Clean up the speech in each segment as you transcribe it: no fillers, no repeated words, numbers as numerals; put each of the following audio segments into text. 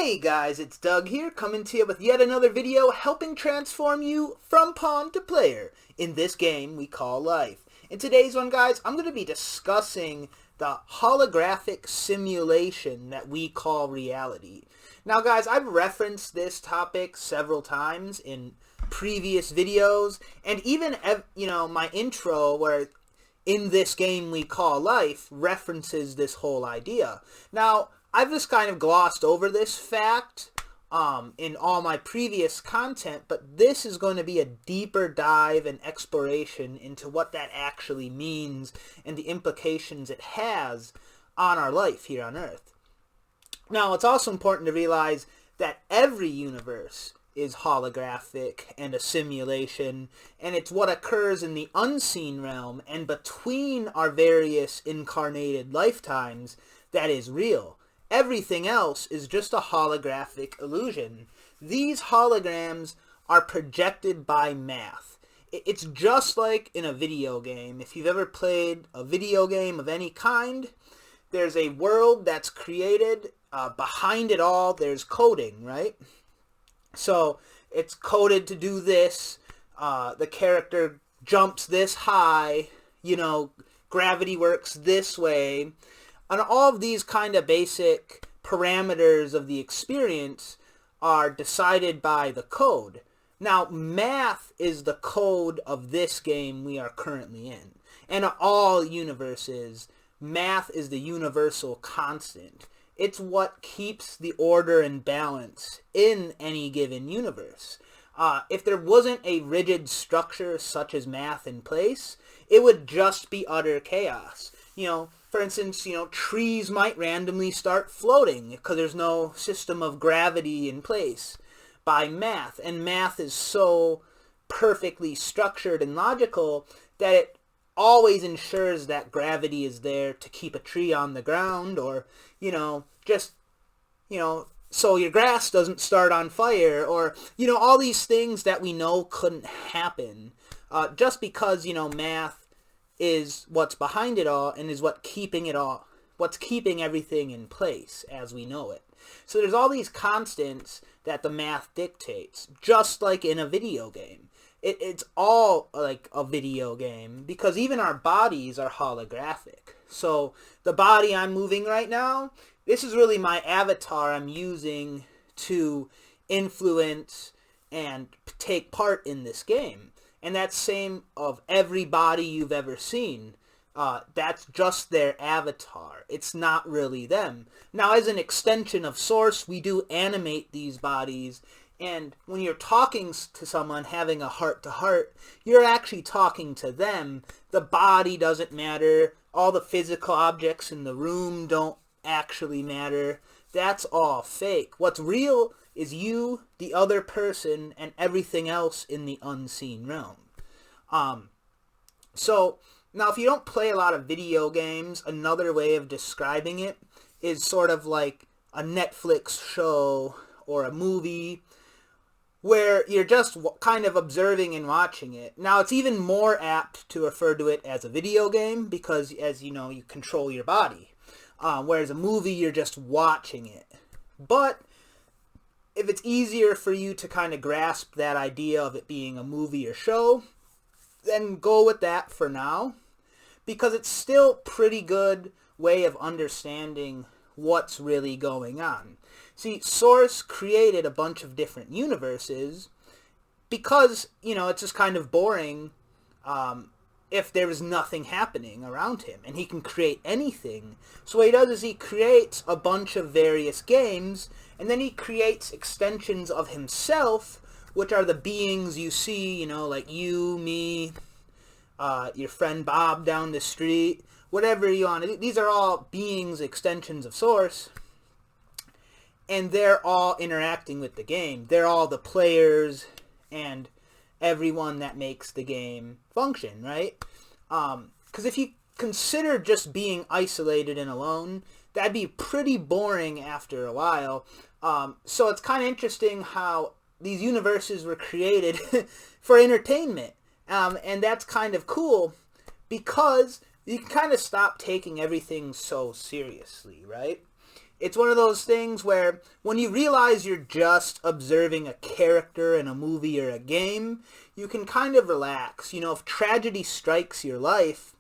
Hey guys, it's Doug here, coming to you with yet another video helping transform you from pawn to player in this game we call life. In today's one, guys, I'm going to be discussing the holographic simulation that we call reality. Now guys, I've referenced this topic several times in previous videos, and even, my intro where in this game we call life references this whole idea. Now, I've just kind of glossed over this fact in all my previous content, but this is going to be a deeper dive and exploration into what that actually means and the implications it has on our life here on Earth. Now, it's also important to realize that every universe is holographic and a simulation, and it's what occurs in the unseen realm and between our various incarnated lifetimes that is real. Everything else is just a holographic illusion. These holograms are projected by math. It's just like in a video game. If you've ever played a video game of any kind, there's a world that's created. Behind it all, there's coding, right? So it's coded to do this. The character jumps this high. Gravity works this way. And all of these kind of basic parameters of the experience are decided by the code. Now, math is the code of this game we are currently in. And in all universes, math is the universal constant. It's what keeps the order and balance in any given universe. If there wasn't a rigid structure such as math in place, it would just be utter chaos. For instance, trees might randomly start floating because there's no system of gravity in place by math. And math is so perfectly structured and logical that it always ensures that gravity is there to keep a tree on the ground, or, so your grass doesn't start on fire, or, all these things that we know couldn't happen just because, math is what's behind it all and is what's keeping everything in place as we know it. So there's all these constants that the math dictates, just like in a video game. It's all like a video game because even our bodies are holographic. So the body I'm moving right now, this is really my avatar I'm using to influence and take part in this game. And that's same of every body you've ever seen. That's just their avatar. It's not really them. Now, as an extension of Source, we do animate these bodies. And when you're talking to someone, having a heart-to-heart, you're actually talking to them. The body doesn't matter. All the physical objects in the room don't actually matter. That's all fake. What's real is you, the other person, and everything else in the unseen realm. So, now if you don't play a lot of video games, another way of describing it is sort of like a Netflix show or a movie where you're just kind of observing and watching it. Now, it's even more apt to refer to it as a video game because, as you know, you control your body. Whereas a movie, you're just watching it. But if it's easier for you to kind of grasp that idea of it being a movie or show, then go with that for now, because it's still a pretty good way of understanding what's really going on. See, Source created a bunch of different universes because, it's just kind of boring if there was nothing happening around him, and he can create anything. So what he does is he creates a bunch of various games, and then he creates extensions of himself, which are the beings you see, like you, me, your friend Bob down the street, whatever you want. These are all beings, extensions of Source, and they're all interacting with the game. They're all the players and everyone that makes the game function, right? Because if you consider just being isolated and alone, that'd be pretty boring after a while. So it's kind of interesting how these universes were created for entertainment. And that's kind of cool because you can kind of stop taking everything so seriously, right? It's one of those things where when you realize you're just observing a character in a movie or a game, you can kind of relax. You know, if tragedy strikes your life,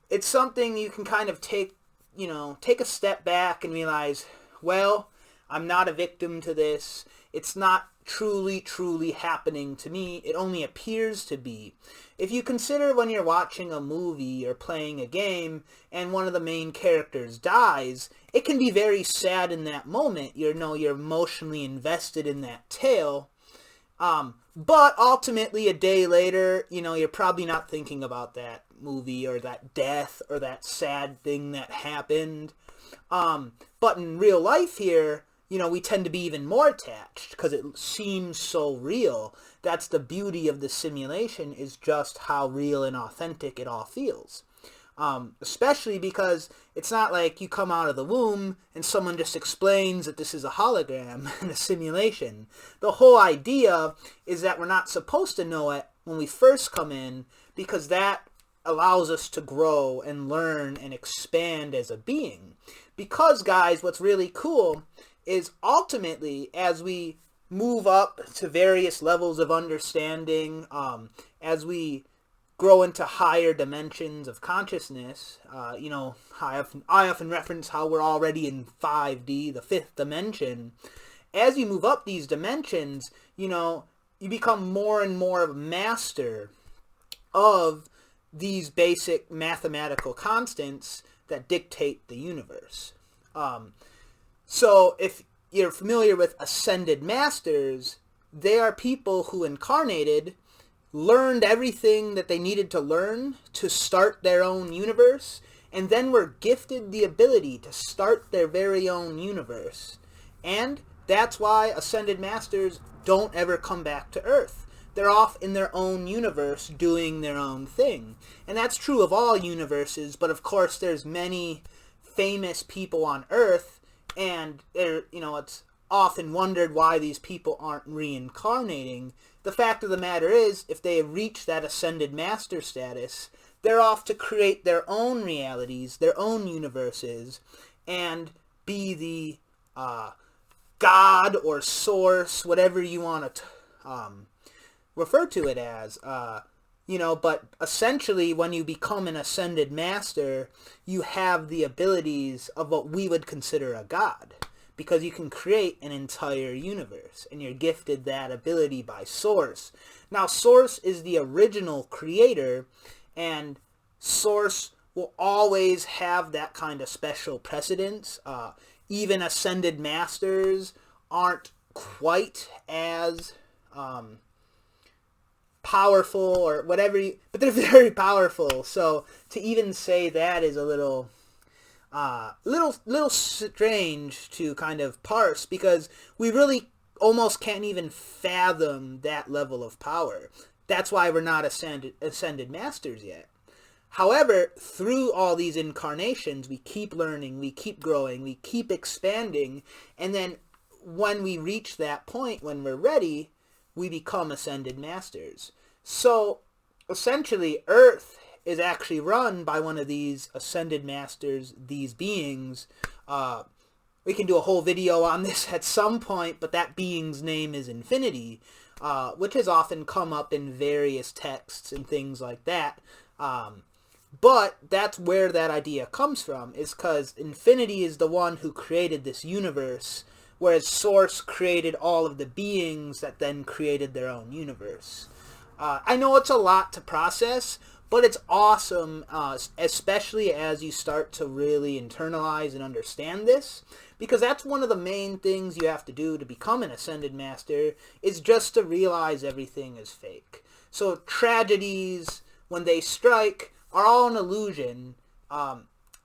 it's something you can kind of take a step back and realize, well, I'm not a victim to this. It's not truly happening to me. It only appears to be. If you consider when you're watching a movie or playing a game and one of the main characters dies, it can be very sad in that moment. You're emotionally invested in that tale. But ultimately a day later, you're probably not thinking about that movie or that death or that sad thing that happened. But in real life here, we tend to be even more attached because it seems so real. That's the beauty of the simulation, is just how real and authentic it all feels. Especially because it's not like you come out of the womb and someone just explains that this is a hologram in a simulation. The whole idea is that we're not supposed to know it when we first come in, because that allows us to grow and learn and expand as a being. Because, guys, what's really cool is ultimately, as we move up to various levels of understanding, as we grow into higher dimensions of consciousness, I often reference how we're already in 5D, the fifth dimension. As you move up these dimensions, you become more and more of a master of these basic mathematical constants that dictate the universe. So if you're familiar with ascended masters, they are people who incarnated, learned everything that they needed to learn to start their own universe, and then were gifted the ability to start their very own universe. And that's why ascended masters don't ever come back to Earth. They're off in their own universe doing their own thing. And that's true of all universes, but of course there's many famous people on Earth, and it's often wondered why these people aren't reincarnating. The fact of the matter is, if they have reached that ascended master status, they're off to create their own realities, their own universes, and be the God or source, whatever you want to refer to it as. But essentially when you become an ascended master, you have the abilities of what we would consider a god, because you can create an entire universe, and you're gifted that ability by Source. Now, Source is the original creator, and Source will always have that kind of special precedence. Even ascended masters aren't quite as powerful or whatever, but they're very powerful. So to even say that is a little strange to kind of parse, because we really almost can't even fathom that level of power. That's why we're not ascended masters yet. However, through all these incarnations, we keep learning, we keep growing, we keep expanding, and then when we reach that point, when we're ready, we become ascended masters. So essentially, Earth is actually run by one of these ascended masters, these beings. We can do a whole video on this at some point, but that being's name is Infinity, which has often come up in various texts and things like that. But that's where that idea comes from, is because Infinity is the one who created this universe, whereas Source created all of the beings that then created their own universe. I know it's a lot to process, but it's awesome, especially as you start to really internalize and understand this, because that's one of the main things you have to do to become an Ascended Master, is just to realize everything is fake. So tragedies, when they strike, are all an illusion.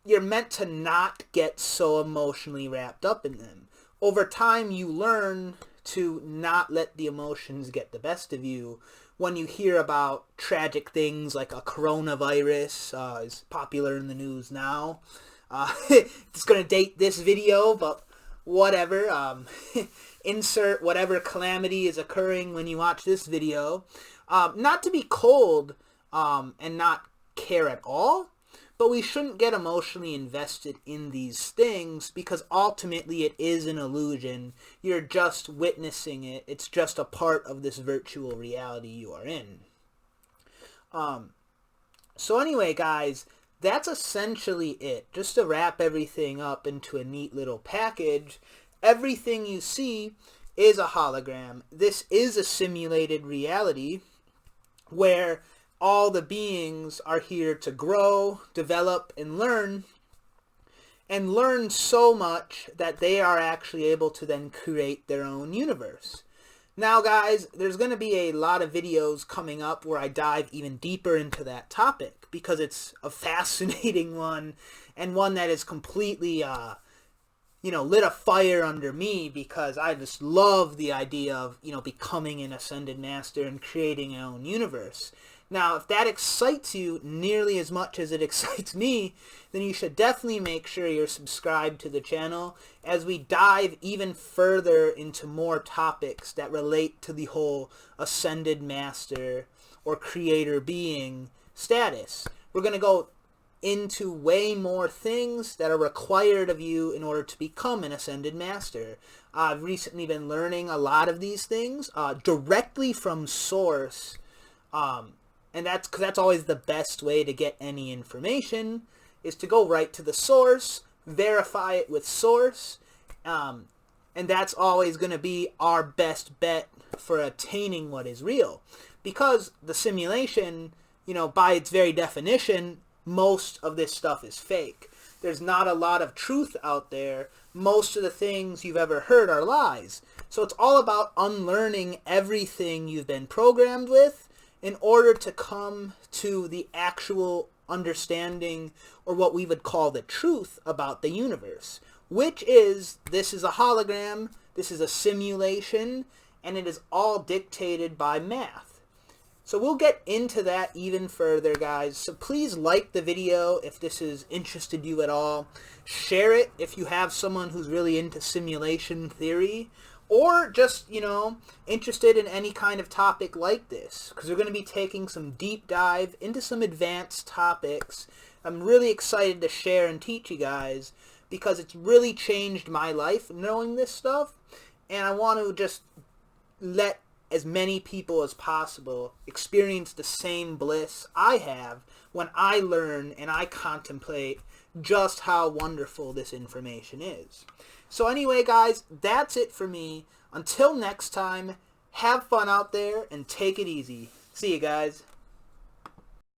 You're meant to not get so emotionally wrapped up in them. Over time, you learn to not let the emotions get the best of you. When you hear about tragic things like a coronavirus is popular in the news now. It's going to date this video, but whatever. Insert whatever calamity is occurring when you watch this video. Not to be cold and not care at all, but we shouldn't get emotionally invested in these things because ultimately it is an illusion. You're just witnessing it. It's just a part of this virtual reality you are in. So anyway, guys, that's essentially it. Just to wrap everything up into a neat little package, everything you see is a hologram. This is a simulated reality where all the beings are here to grow, develop, and learn so much that they are actually able to then create their own universe. Now, guys, there's going to be a lot of videos coming up where I dive even deeper into that topic because it's a fascinating one and one that is completely, lit a fire under me because I just love the idea of, becoming an Ascended Master and creating your own universe. Now, if that excites you nearly as much as it excites me, then you should definitely make sure you're subscribed to the channel as we dive even further into more topics that relate to the whole Ascended Master or Creator Being status. We're going to go into way more things that are required of you in order to become an Ascended Master. I've recently been learning a lot of these things directly from source, and that's always the best way to get any information, is to go right to the source, verify it with source, and that's always going to be our best bet for attaining what is real. Because the simulation, by its very definition, most of this stuff is fake. There's not a lot of truth out there. Most of the things you've ever heard are lies. So it's all about unlearning everything you've been programmed with in order to come to the actual understanding, or what we would call the truth about the universe, which is, this is a hologram, this is a simulation, and it is all dictated by math. So we'll get into that even further, guys. So please like the video if this has interested you at all. Share it if you have someone who's really into simulation theory, or just, interested in any kind of topic like this, because we're going to be taking some deep dive into some advanced topics. I'm really excited to share and teach you guys, because it's really changed my life knowing this stuff, and I want to just let as many people as possible experience the same bliss I have when I learn and I contemplate just how wonderful this information is. So anyway, guys, that's it for me. Until next time, have fun out there and take it easy. See you guys.